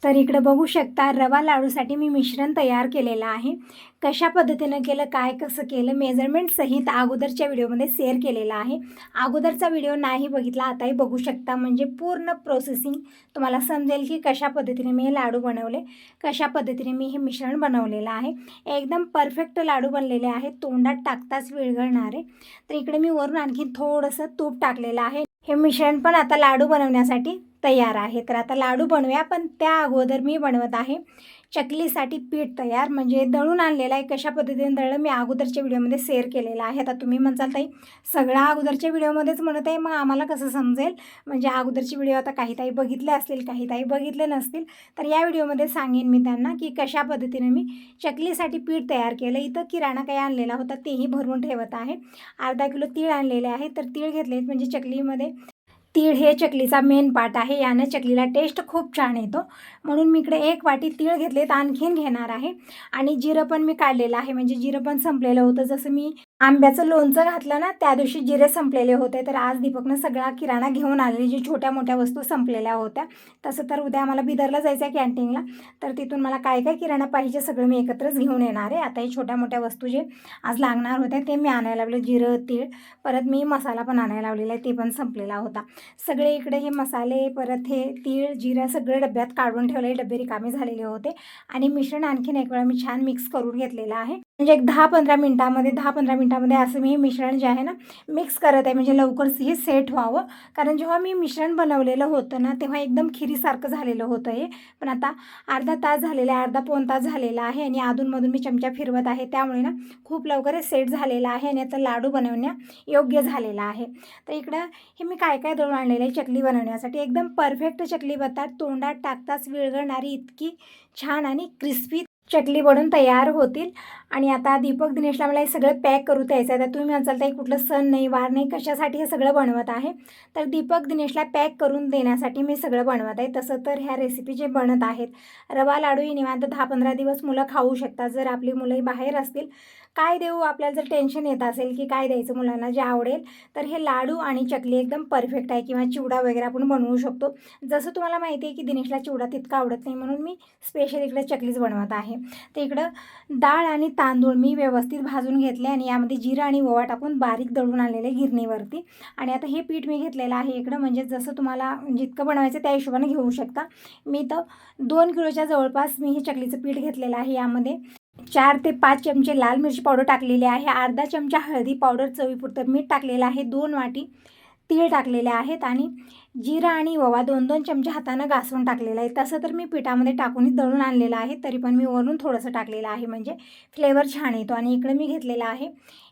तर इकडे बघू शकता रवा लाडूसाठी मी मिश्रण तयार केलेलं आहे. कशा पद्धतीनं केलं, काय कसं केलं, मेजरमेंट सहित अगोदरच्या व्हिडिओमध्ये शेअर केलेला आहे. अगोदरचा व्हिडिओ नाही बघितला आताही बघू शकता, म्हणजे पूर्ण प्रोसेसिंग तुम्हाला समजेल की कशा पद्धतीने मी हे लाडू बनवले, कशा पद्धतीने मी हे मिश्रण बनवलेलं आहे. एकदम परफेक्ट लाडू बनलेले आहेत, तोंडात टाकताच विरघळणारे. तर इकडे मी वरून आणखी थोडंसं तूप टाकलेलं आहे. हे मिश्रण पण आता लाडू बनवण्यासाठी तयार आहे. तर आता लाडू बनवूया, पण त्या अगोदर मी बनवत आहे चकलीसाठी पीठ तयार, म्हणजे दळून आणलेलं आहे. कशा पद्धतीने दळलं मी अगोदरच्या व्हिडिओमध्ये शेअर केलेलं आहे. आता तुम्ही म्हणसाल ताई सगळं अगोदरच्या व्हिडिओमध्येच म्हणत आहे, मग आम्हाला कसं समजेल? म्हणजे अगोदरचे व्हिडिओ आता काही ताई बघितले असतील, काही ताई बघितले नसतील, तर या व्हिडिओमध्ये सांगेन मी त्यांना की कशा पद्धतीने मी चकलीसाठी पीठ तयार केलं. इथं किराणा काही आणलेला होता तेही भरवून ठेवत आहे. अर्धा किलो तीळ आणलेले आहे. तर तीळ घेतलेत, म्हणजे चकलीमध्ये तीळ हे चकलीचा मेन पार्ट आहे. यानं चकलीला टेस्ट खूप छान येतो, म्हणून मी इकडे 1 वाटी तीळ घेतलेत, आणखीन घेणार आहे. आणि जिरं पण मी काढलेलं आहे, म्हणजे जिरं पण संपलेलं होतं. जसं मी आंब्याचं लोणचं घातलं ना, त्या दिवशी जिरे संपलेले होते, तर आज दीपकनं सगळा किराणा घेऊन आलेली, जी छोट्या मोठ्या वस्तू संपलेल्या होत्या. तसं तर उद्या आम्हाला बिदरला जायचं आहे कॅन्टीनला, तर तिथून मला काय काय किराणा पाहिजे सगळं मी एकत्रच घेऊन येणार आहे. आता हे छोट्या मोठ्या वस्तू जे आज लागणार होत्या ते मी आणायला लावलं, जिरं, तीळ, परत मी मसाला पण आणायला लावलेला आहे, ते पण संपलेला होता. सगळे इकडे हे मसाले, परत हे तीळ, जिरं सगळे डब्यात काढून ठेवले, डबे रिकामे झालेले होते. आणि मिश्रण आणखीन एक वेळा मी छान मिक्स करून घेतलेलं आहे. म्हणजे एक 10-15 मिनटामध्ये असं मी हे मिश्रण जे आहे ना मिक्स करत आहे, म्हणजे लवकर हे सेट व्हावं. कारण जेव्हा मी मिश्रण बनवलेलं होतं ना, तेव्हा एकदम खिरीसारखं झालेलं होतं हे. पण आता अर्धा तास झालेला आहे, अर्धा पाऊण तास झालेला आहे, आणि अधूनमधून मी चमचा फिरवत आहे, त्यामुळे ना खूप लवकर सेट झालेलं आहे आणि आता लाडू बनवण्या योग्य झालेला आहे. तर इकडं हे मी काय काय दळून आणलेलं आहे चकली बनवण्यासाठी. एकदम परफेक्ट चकली बनतात, तोंडात टाकताच विरघळणारी इतकी छान आणि क्रिस्पी चकली बनून तयार होतील. आणि आता दीपक दिनेशला मला हे सगळं पॅक करू द्यायचं आहे. तर तुम्ही म्हणसाल ताई कुठलं सण नाही, वार नाही, कशासाठी हे सगळं बनवत आहे? तर दीपक दिनेशला पॅक करून देण्यासाठी मी सगळं बनवत आहे. तसं तर ह्या रेसिपी जे बनत आहेत, रवा लाडू ही निवांत 10-15 दिवस मुलं खाऊ शकतात. जर आपली मुलंही बाहेर असतील, काय देऊ आपल्याला जर टेन्शन येत असेल की काय द्यायचं मुलांना जे आवडेल, तर हे लाडू आणि चकली एकदम परफेक्ट आहे. किंवा चिवडा वगैरे आपण बनवू शकतो. जसं तुम्हाला माहिती आहे की दिनेशला चिवडा तितका आवडत नाही, म्हणून मी स्पेशल इकडे चकलीच बनवत आहे. तर इकडं डाळ आणि तांदूळ मी व्यवस्थित भाजून घेतले, आणि यामध्ये जिरं आणि ओवा टाकून बारीक दळून आणलेले गिरणीवरती. आणि आता हे पीठ मी घेतलेलं आहे इकडं, म्हणजे जसं तुम्हाला जितकं बनवायचं त्या हिशोबाने घेऊ शकता. मी तर 2 किलोच्या जवळपास मी हे चकलीचं पीठ घेतलेलं आहे. यामध्ये 4 ते 5 चमचे लाल मिरची पावडर टाकलेली आहे, अर्धा चमचा हळदी पावडर, चवीपुरतं मीठ टाकलेलं आहे, 2 वाटी तीळ टाकलेले आहेत, आणि जिरा आणि ओवा 2-2 चमचे हातानं घासून टाकलेलं आहे. तसं तर मी पिठामध्ये टाकून दळून आणलेलं आहे, तरी पण मी वरून थोडंसं टाकलेलं आहे, म्हणजे फ्लेवर छान येतो. आणि इकडे मी घेतलेलं आहे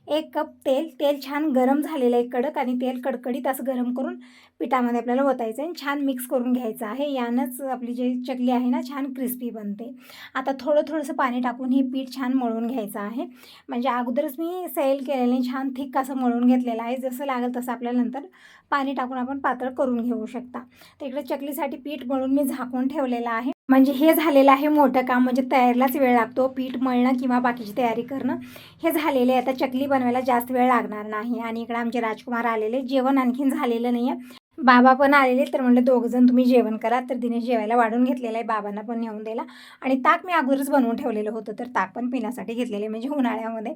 1 कप तेल. तेल छान गरम झालेलं आहे कडक, आणि तेल कडकडीत असं गरम करून पिठामध्ये आपल्याला ओतायचं आहे आणि छान मिक्स करून घ्यायचं आहे. यानंच आपली जी चकली आहे ना छान क्रिस्पी बनते. आता थोडंसं पाणी टाकून हे पीठ छान मळून घ्यायचं आहे. म्हणजे अगोदरच मी सैल केलेले छान थिक असं मळून घेतलेलं आहे. जसं लागेल तसं आपल्याला नंतर पाणी टाकून आपण पातळ करून घेऊ शकता. तर इकडे चकलीसाठी पीठ मळून मी झाकून ठेवलेलं आहे. म्हणजे हे झालेलं आहे मोठं काम, म्हणजे तयारीलाच वेळ लागतो. पीठ मळणं किंवा बाकीची तयारी करणं हे झालेले आहे. आता चकली बनवायला जास्त वेळ लागणार नाही. आणि इकडे आमचे राजकुमार आलेले, जेवण आणखीन झालेलं नाही आहे. बाबा पण आलेले, तर म्हणलं दोघंजण तुम्ही जेवण करा. तर दिनेश जेवायला वाढून घेतलेलं आहे, बाबांना पण नेऊन दिला. आणि ताक मी अगोदरच बनवून ठेवलेलं होतं, तर ताक पण पिण्यासाठी घेतलेले, म्हणजे उन्हाळ्यामध्ये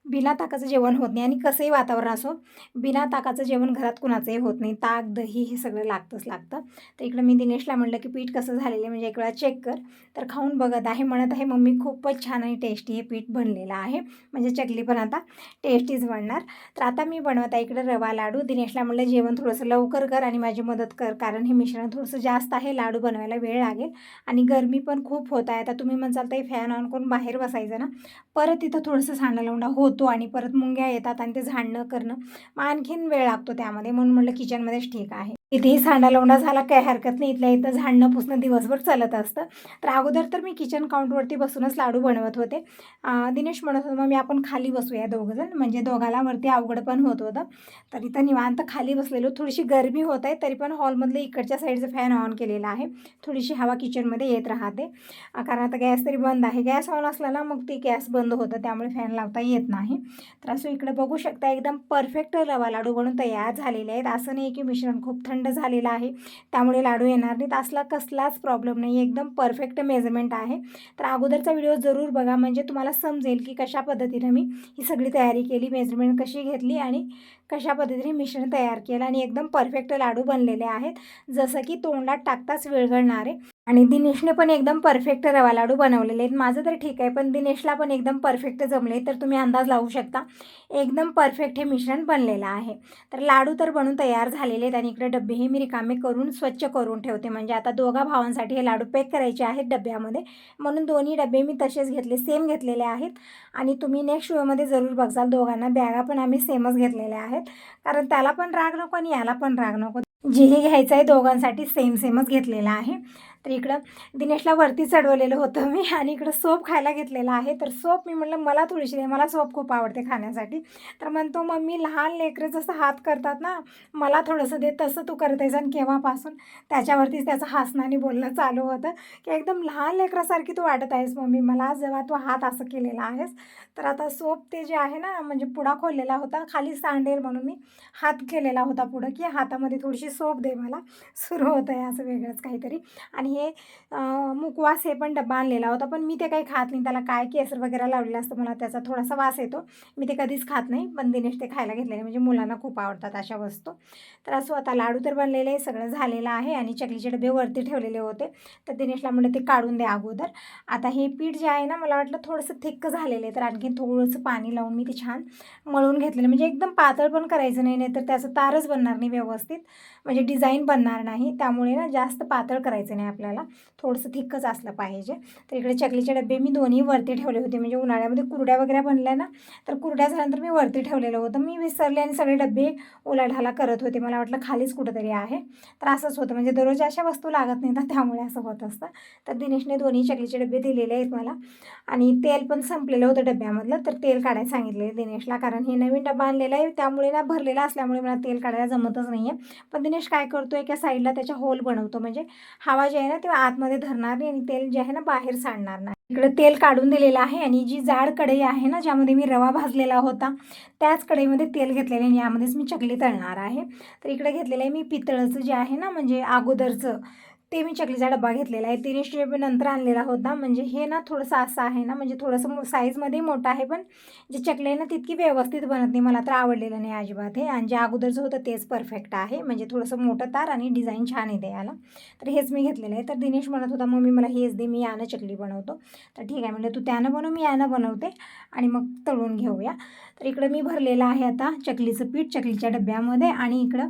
बिना ताकाचं जेवण होत नाही. आणि कसंही वातावरण असो, बिना ताकाचं जेवण घरात कुणाचंही होत नाही. ताक, दही हे सगळं लागतंच लागतं. तर इकडं मी दिनेशला म्हटलं की पीठ कसं झालेलं आहे, म्हणजे एक वेळा चेक कर. तर खाऊन बघत आहे, म्हणत आहे मम्मी खूपच छान आणि टेस्टी हे पीठ बनलेलं आहे, म्हणजे चकली पण आता टेस्टीच बनणार. तर आता मी बनवत आहे इकडं रवा लाडू. दिनेशला म्हटलं जेवण थोडंसं लवकर कर आणि माझी मदत कर, कारण हे मिश्रण थोडंसं जास्त आहे, लाडू बनवायला वेळ लागेल आणि गरमी पण खूप होत आहे. आता तुम्ही म्हणसाल तर फॅन ऑन करून बाहेर बसायचं ना, परत तिथं थोडंसं सांडालवंडा होतो आणि परत मुंग्या येतात आणि ते झाडणं करणं मग आणखीन वेळ लागतो त्यामध्ये, म्हणून म्हटलं किचनमध्येच ठीक आहे. इथेही सांडालवंडा झाला काय हरकत नाही, इथल्या इथं झाडणं पुसणं दिवसभर चालत असतं. तर अगोदर तर मी किचन काउंटरवरती बसूनच लाडू बनवत होते. दिनेश म्हणत होतं मग मी आपण खाली बसूया दोघंजण, म्हणजे दोघाला वरती अवघड पण होत होतं. तर इथं निवांत खाली बसलेलो. थोडीशी गरमी होत आहे, तरी पण हॉलमधलं इकडच्या साईडचं फॅन ऑन केलेला आहे, थोडीशी हवा किचनमध्ये येत राहते. कारण आता गॅस तरी बंद आहे. गॅस ऑन असला ना मग ती गॅस बंद होतं, त्यामुळे फॅन लावता येत नाही. तर असं इकडे बघू शकता एकदम परफेक्ट रवा लाडू बनून तयार झालेले आहेत. असं नाही की मिश्रण खूप थंड झालेला आहे त्यामुळे लाडू येणार नाहीत, असला कसलाच प्रॉब्लेम नाही, एकदम परफेक्ट मेजरमेंट आहे. तर अगोदरचा व्हिडिओ जरूर बघा, म्हणजे तुम्हाला समजेल की कशा पद्धतीने मी ही सगळी तयारी केली, मेजरमेंट कशी घेतली आणि कशा पद्धतीने मिश्रण तयार केलं आणि एकदम परफेक्ट लाडू बनलेले आहेत, जसं की तोंडात टाकताच विरघळणारे. आणि दिनेशने पण एकदम परफेक्ट रवा लाडू बनवलेले आहेत. माझं तर ठीक आहे, पण दिनेशला पण एकदम परफेक्ट जमले, तर तुम्ही अंदाज लावू शकता एकदम परफेक्ट हे मिश्रण बनलेलं आहे. तर लाडू तर बनून तयार झालेले आहेत आणि इकडे डब्बेही मी रिकामे करून स्वच्छ करून ठेवते, म्हणजे आता दोघा भावांसाठी हे लाडू पॅक करायचे आहेत डब्यामध्ये, म्हणून दोन्ही डबे मी तसेच घेतले, सेम घेतलेले आहेत. आणि तुम्ही नेक्स्ट व्हिडिओमध्ये जरूर बघाल, दोघांना बॅगा पण आम्ही सेमच घेतलेल्या आहेत, कारण त्याला पण राग नको आणि याला पण राग नको, जेही घ्यायचं आहे दोघांसाठी सेमच घेतलेला आहे. तर इकडं दिनेशला वरती चढवलेलं होतं मी आणि इकडं सोप खायला घेतलेला आहे. तर सोप मी म्हटलं मला थोडीशी दे, मला सोप खूप आवडते खाण्यासाठी. तर म्हणतो मम्मी लहान लेकरं जसं हात करतात ना, मला थोडंसं दे, तसं तू करत आहेस. आणि केव्हापासून त्याच्यावरतीच त्याचं हसणं आणि बोलणं चालू होतं की एकदम लहान लेकरासारखी तू वाटत आहेस मम्मी मला, जेव्हा तू हात असं केलेला आहेस. तर आता सोप ते जे आहे ना, म्हणजे पुडा खोललेला होता, खाली सांडेल म्हणून मी हात केलेला होता पुढं, की हातामध्ये थोडीशी सोप दे मला. सुरू होतं आहे असं वेगळंच काहीतरी. आणि हे मुखवास हे पण डब्बा आणलेला होता, पण मी ते काही खात नाही, त्याला काय केसर वगैरे लावलेलं असतं, मला त्याचा थोडासा वास येतो, मी ते कधीच खात नाही. पण दिनेश ते खायला घेतलेले, म्हणजे मुलांना खूप आवडतात अशा वस्तू. तर असं आता लाडू तर बनलेले सगळं झालेलं आहे आणि चकलीचे डबे वरती ठेवलेले होते, तर दिनेशला म्हणलं ते काढून द्या अगोदर. आता हे पीठ जे आहे ना, मला वाटलं थोडंसं थिक्क झालेलं आहे, तर आणखी थोडंसं पाणी लावून मी ते छान मळून घेतलेलं, म्हणजे एकदम पातळ पण करायचं नाही, तर त्याचं तारच बनणार नाही व्यवस्थित, म्हणजे डिझाईन बनणार नाही, त्यामुळे ना जास्त पातळ करायचं नाही आपल्याला, थोडंसं थिक्कच असलं पाहिजे. तर इकडे चकलीचे डबे मी दोन्ही वरती ठेवले होते, म्हणजे उन्हाळ्यामध्ये कुरड्या वगैरे बनल्या ना, तर कुरड्या झाल्यानंतर मी वरती ठेवलेलं होतं, मी विसरले आणि सगळे डबे उलाढाला करत होते, मला वाटलं खालीच कुठंतरी आहे. तर असंच होतं, म्हणजे दररोज अशा वस्तू लागत नाही ना, त्यामुळे असं होत असतं. तर दिनेशने दोन्ही चकलीचे डबे दिलेले आहेत मला, आणि तेल पण संपलेलं होतं डब्यामधलं, तर तेल काढायला सांगितले दिनेशला, कारण हे नवीन डबा आणलेला आहे त्यामुळे ना, भरलेला असल्यामुळे मला तेल काढायला जमतच नाही आहे. पण दिनेश काय करतो, एका साईडला त्याच्या होल बनवतो, म्हणजे हवा जी आहे ना, ते आतमध्ये धरणार नाही आणि तेल जे आहे ना, बाहेर सांडणार नाही. इकडे तेल काढून दिलेलं आहे आणि जी जाड कढई आहे ना, ज्यामध्ये मी रवा भाजलेला होता, त्याच कढईमध्ये तेल घेतलेलं आणि यामध्येच मी चकली तळणार आहे. तर इकडे घेतलेलं आहे मी पितळचं जे आहे ना, म्हणजे अगोदरचं, ते मी चकलीचा डबा घेतलेला आहे. तिने नंतर आणलेला होता, म्हणजे हे ना थोडंसं असं आहे ना, म्हणजे थोडंसं साईजमध्ये मोठं आहे, पण जे चकली आहे ना तितकी व्यवस्थित बनत नाही, मला तर आवडलेलं नाही अजिबात हे. आणि जे अगोदरचं होतं तेच परफेक्ट आहे, म्हणजे थोडंसं मोठं तार आणि डिझाईन छान येते याला. तर हेच मी घेतलेलं आहे. तर दिनेश म्हणत होता मम्मी मला हेच दे, मी यानं चकली बनवतो. तर ठीक आहे म्हणलं, तू त्यानं बनव, मी यानं बनवते आणि मग तळून घेऊया. तर इकडं मी भरलेलं आहे आता चकलीचं पीठ चकलीच्या डब्यामध्ये, आणि इकडं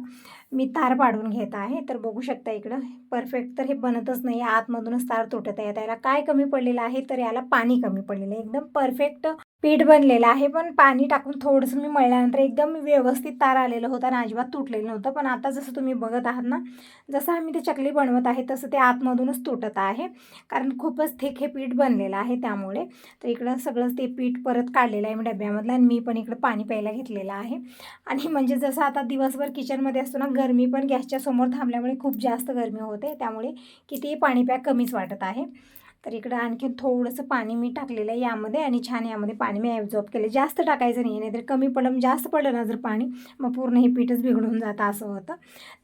मी तार पाडून घेत आहे. तर बघू शकता इकडं परफेक्ट तर हे बनतच नाही, आतमधूनच तार तुटत आहे. त्याला काय कमी पडलेलं आहे, तर याला पाणी कमी पडलेलं आहे. एकदम परफेक्ट पीठ बनलेलं आहे, पण पाणी टाकून थोडंसं मी मळल्यानंतर एकदम व्यवस्थित तार आलेलं होतं आणि अजिबात तुटलेलं नव्हतं. पण आता जसं तुम्ही बघत आहात ना, जसं आम्ही ते चकली बनवत आहे तसं ते आतमधूनच तुटत आहे, कारण खूपच थिक हे पीठ बनलेलं आहे त्यामुळे. तर इकडं सगळंच ते पीठ परत काढलेलं आहे मी डब्यामधलं, आणि मी पण इकडं पाणी प्यायला घेतलेलं आहे. आणि म्हणजे जसं आता दिवसभर किचनमध्ये असतो ना, गरमी पण गॅसच्या समोर थांबल्यामुळे खूप जास्त गरमी होते, त्यामुळे कितीही पाणी प्या कमीच वाटत आहे. तर इकडं आणखी थोडंसं पाणी मी टाकलेलं आहे यामध्ये, आणि छान यामध्ये पाणी मी ॲब्झॉर्ब केलं, जास्त टाकायचं नाही, नाहीतर कमी पडलं, जास्त पडलं ना जर पाणी, मग पूर्ण हे पीठच बिघडून जातं असं होतं.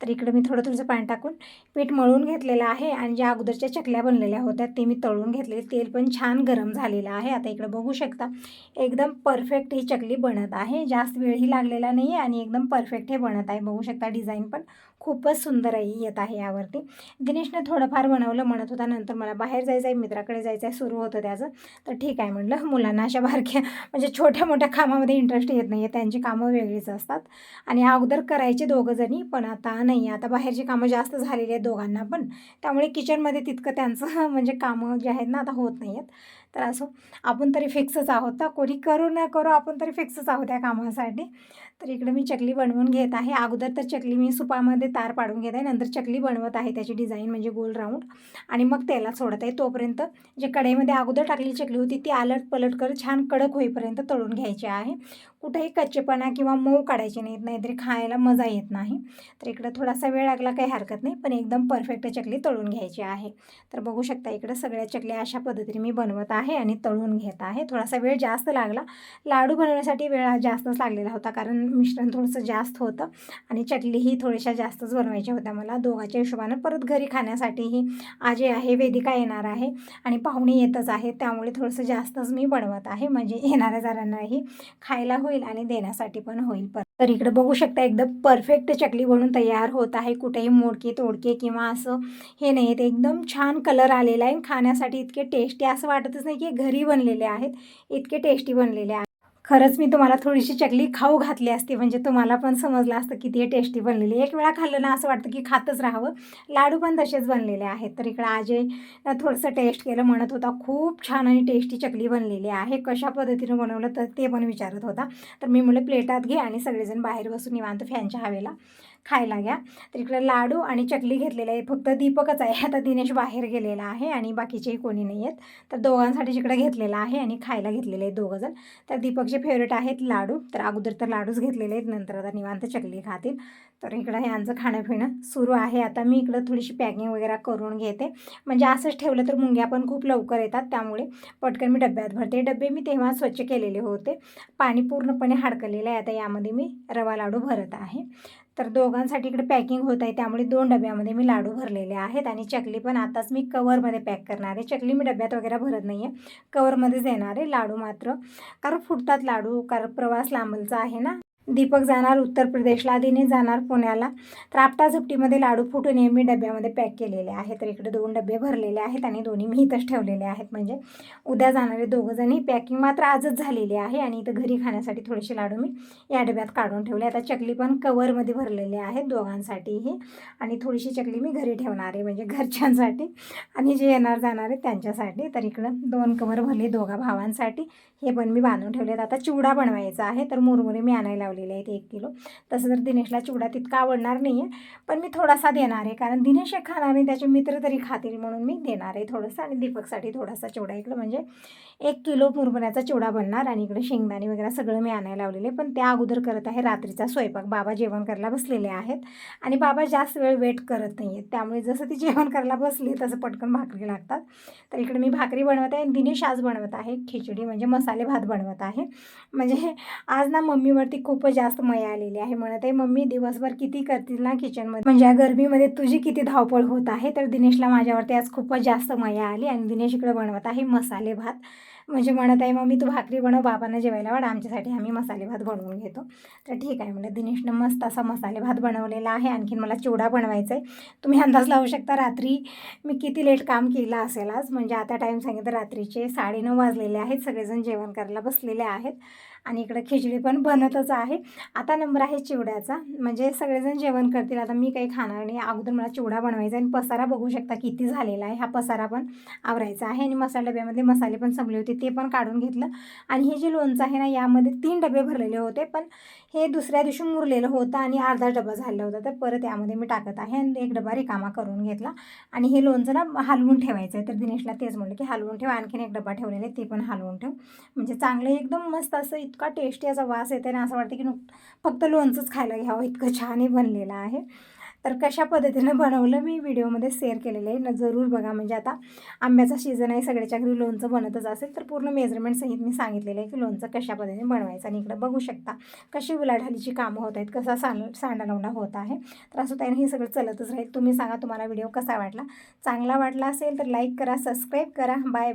तर इकडं मी थोडंसं पाणी टाकून पीठ मळून घेतलेलं आहे, आणि ज्या अगोदरच्या चकल्या बनलेल्या होत्या ते मी तळून घेतलेले, तेल पण छान गरम झालेलं आहे. आता इकडं बघू शकता एकदम परफेक्ट ही चकली बनत आहे, जास्त वेळही लागलेला नाही आहे आणि एकदम परफेक्ट हे बनत आहे. बघू शकता डिझाईन पण खूपच सुंदर येत आहे यावरती. दिनेशने थोडंफार बनवलं, म्हणत होता नंतर मला बाहेर जायचं आहे, मित्राकडे जायचं आहे, सुरू होतं त्याचं. तर ठीक आहे म्हटलं, मुलांना अशा बारक्या म्हणजे छोट्या मोठ्या कामामध्ये इंटरेस्ट येत नाही आहे, त्यांची कामं वेगळीच असतात. आणि अगोदर करायचे दोघंजणी, पण आता नाही, आता बाहेरची कामं जास्त झालेली आहेत दोघांना पण, त्यामुळे किचनमध्ये तितकं त्यांचं म्हणजे कामं जे आहेत ना आता होत नाही आहेत. तर असो, आपण तरी फिक्सच आहोत ना, कोणी करू न करू आपण तरी फिक्सच आहोत त्या कामासाठी. तर इकडे मी चकली बनवून घेत आहे. अगोदर तर चकली मी सुपामध्ये तार पाडून घेत आहे, नंतर चकली बनवत आहे, त्याची डिझाईन म्हणजे गोल राऊंड, आणि मग तेलात सोडत आहे. तोपर्यंत जे कढईमध्ये अगोदर टाकलेली चकली होती ती आलट पलट कर छान कडक होईपर्यंत तळून घ्यायची आहे. कुठेही कच्चेपणा किंवा मऊ काढायचे नाहीत, नाहीतरी खायला मजा येत नाही. तर इकडं थोडासा वेळ लागला काही हरकत नाही, पण एकदम परफेक्ट चकली तळून घ्यायची आहे. तर बघू शकता इकडं सगळ्या चकल्या अशा पद्धतीने मी बनवत आहे आणि तळून घेत आहे. थोडासा वेळ जास्त लागला, लाडू बनवण्यासाठी वेळ जास्तच लागलेला होता, कारण मिश्रण थोडंसं जास्त होतं आणि चकलीही थोड्याशा जास्तच बनवायच्या होत्या मला दोघांच्या हिशोबानं. परत घरी खाण्यासाठीही आजी आहे, वेदिका येणार आहे आणि पाहुणे येतच आहे, त्यामुळे थोडंसं जास्तच मी बनवत आहे, म्हणजे येणाऱ्या जणांनाही खायला होईल आणि देण्यासाठी पण होईल. तर इकडे बघू शकता एकदम परफेक्ट चकली बनून तयार होत आहे. कुठेही मोडके तोडके किंवा असं हे नाही, ते एकदम छान कलर आलेला आहे. खाण्यासाठी इतके टेस्टी असं वाटतच नाही की घरी बनलेले आहेत, इतके टेस्टी बनलेले आहेत. खरंच मी तुम्हाला थोडीशी चकली खाऊ घातली असती म्हणजे तुम्हाला पण समजलं असतं किती टेस्टी बनलेली. एक वेळा खाल्लं ना असं वाटतं की खातच राहावं. लाडू पण तसेच बनलेले आहेत. तर इकडं अजय थोडंसं टेस्ट केलं, म्हणत होता खूप छान आणि टेस्टी चकली बनलेली आहे, कशा पद्धतीनं बनवलं तर ते पण विचारत होता. तर मी म्हटलं प्लेटात घे आणि सगळेजण बाहेर बसून निवांत फॅनच्या हवेला खायला घ्या. तर इकडे लाडू आणि चकली घेतलेले आहे, फक्त दीपकच आहे, आता दिनेश बाहेर गेलेला आहे आणि बाकीचेही कोणी नाही आहेत. तर दोघांसाठी इकडे घेतलेला आहे आणि खायला घेतलेले आहेत दोघंजण. तर दीपकचे फेवरेट आहेत लाडू, तर अगोदर तर लाडूच घेतलेले आहेत, नंतर आता निवांत चकली खातील. तर इकडं यांचं खाणं पिणं सुरू आहे. आता मी इकडं थोडीशी पॅकिंग वगैरे करून घेते, म्हणजे असंच ठेवलं तर मुंग्या पण खूप लवकर येतात, त्यामुळे पटकन मी डब्यात भरते. डबे मी तेव्हा स्वच्छ केलेले होते, पाणी पूर्णपणे हडकलेलं आहे. आता यामध्ये मी रवा लाडू भरत आहे. तर दोघांसाठी इकडे पॅकिंग होत आहे, त्यामुळे 2 डब्यामध्ये मी लाडू भरलेले आहेत आणि चकली पण आताच मी कवरमध्ये पॅक करणार आहे. चकली मी डब्यात वगैरे भरत नाही आहे, कवरमध्येच देणार आहे. लाडू मात्र कारण फुटतात लाडू, कारण प्रवास लांबचा आहे ना. दीपक जाणार उत्तर प्रदेशला, दिनेश जाणार पुण्याला, तर आपटाझपटीमध्ये लाडू फुटू नये मी डब्यामध्ये पॅक केलेले आहे. तर इकडे 2 डबे भरलेले आहेत आणि दोन्ही मी इथंच ठेवलेले आहेत, म्हणजे उद्या जाणारे दोघंजणी. पॅकिंग मात्र आजच झालेली आहे आणि इथं घरी खाण्यासाठी थोडेसे लाडू मी या डब्यात काढून ठेवले. आता चकली पण कवरमध्ये भरलेले आहेत दोघांसाठीही आणि थोडीशी चकली मी घरी ठेवणार आहे, म्हणजे घरच्यांसाठी आणि जे येणार जाणार आहेत त्यांच्यासाठी. तर इकडं 2 कवर भरले दोघा भावांसाठी, हे पण मी बांधून ठेवलेत. आता चिवडा बनवायचा आहे, तर मुरमुरे मी आणायला लावलेले आहेत 1 किलो. तसं तर दिनेशला चिवडा तितका आवडणार नाही आहे, पण मी थोडासा देणार आहे, कारण दिनेश एक खाणार नाही, त्याचे मित्र तरी खातील म्हणून मी देणार आहे थोडंसं. आणि दीपकसाठी थोडासा चिवडा इकडं, म्हणजे 1 किलो मुरमुऱ्याचा चिवडा बनणार. आणि इकडे शेंगदाणे वगैरे सगळं मी आणायला लावलेले, पण त्या अगोदर करत आहे रात्रीचा स्वयंपाक. बाबा जेवण करायला बसलेले आहेत आणि बाबा जास्त वेळ वेट करत नाही आहेत, त्यामुळे जसं ती जेवण करायला बसली तसं पटकन भाकरी लागतात. तर इकडे मी भाकरी बनवत आहे आणि दिनेश आज बनवत आहे खिचडी, म्हणजे मसाले भात बनवत आहे. म्हणजे आज ना मम्मीवरती खूपच जास्त मया आलेली आहे. म्हणत आहे मम्मी दिवसभर किती करतील ना किचनमध्ये, म्हणजे या गरमीमध्ये तुझी किती धावपळ होत आहे. तर दिनेशला माझ्यावरती आज खूपच जास्त मया आली आणि दिनेश इकडे बनवत आहे मसाले भात. म्हणजे म्हणत आहे मम्मी तू भाकरी बनव, बाबांना जेवायला वाढ, आमच्यासाठी आम्ही मसाले भात बनवून घेतो. तर ठीक आहे म्हणजे दिनेशनं मस्त असा मसाले भात बनवलेला आहे. आणखीन मला चिवडा बनवायचा आहे. तुम्ही अंदाज लावू शकता रात्री मी किती लेट काम केलं असेल आज, म्हणजे आता टाईम सांगितलं रात्रीचे 9:30 वाजलेले आहेत. सगळेजण जेवण करायला बसलेले आहेत आणि इकडं खिचडी पण बनतच आहे. आता नंबर आहे चिवड्याचा, म्हणजे सगळेजण जेवण करतील, आता मी काही खाणार नाही. अगोदर मला चिवडा बनवायचा आणि पसारा बघू शकता किती झालेला आहे, हा पसारा पण आवरायचा आहे. आणि मसाला डब्यामध्ये मसाले पण संपले होते, ते पण काढून घेतलं. आणि हे जे लोणचं आहे ना, यामध्ये 3 डबे भरलेले होते, पण हे दुसऱ्या दिवशी मुरलेलं होतं आणि अर्धा डबा झालेला होता, तर परत यामध्ये मी टाकत आहे आणि 1 डबा रिकामा करून घेतला. आणि हे लोणचं ना हलवून ठेवायचं आहे, तर दिनेशला तेच म्हटलं की हलवून ठेव, आणखीन 1 डबा ठेवलेला आहे ते पण हलवून ठेव, म्हणजे चांगलं एकदम मस्त असं इतका टेस्टी असा वास येते ना, असं वाटतं की फक्त लोणचंच खायला घ्यावं, इतकं छानही बनलेलं आहे. तर कशा पद्धतीनं बनवलं मी व्हिडिओमध्ये शेअर केलेलं आहे ना, जरूर बघा. म्हणजे आता आंब्याचा सीझन आहे, सगळ्याच्या घरी लोणचं बनतच असेल, तर पूर्ण मेजरमेंट सहित मी सांगितलेलं आहे की लोणचं कशा पद्धतीने बनवायचं. आणि इकडं बघू शकता कशी उलाढालीची कामं होत आहेत, कसा सांडालवंडा होत आहे. तर असं त्याने हे सगळं चलतच राहील. तुम्ही सांगा तुम्हाला व्हिडिओ कसा वाटला, चांगला वाटला असेल तर लाईक करा, सबस्क्राईब करा. बाय.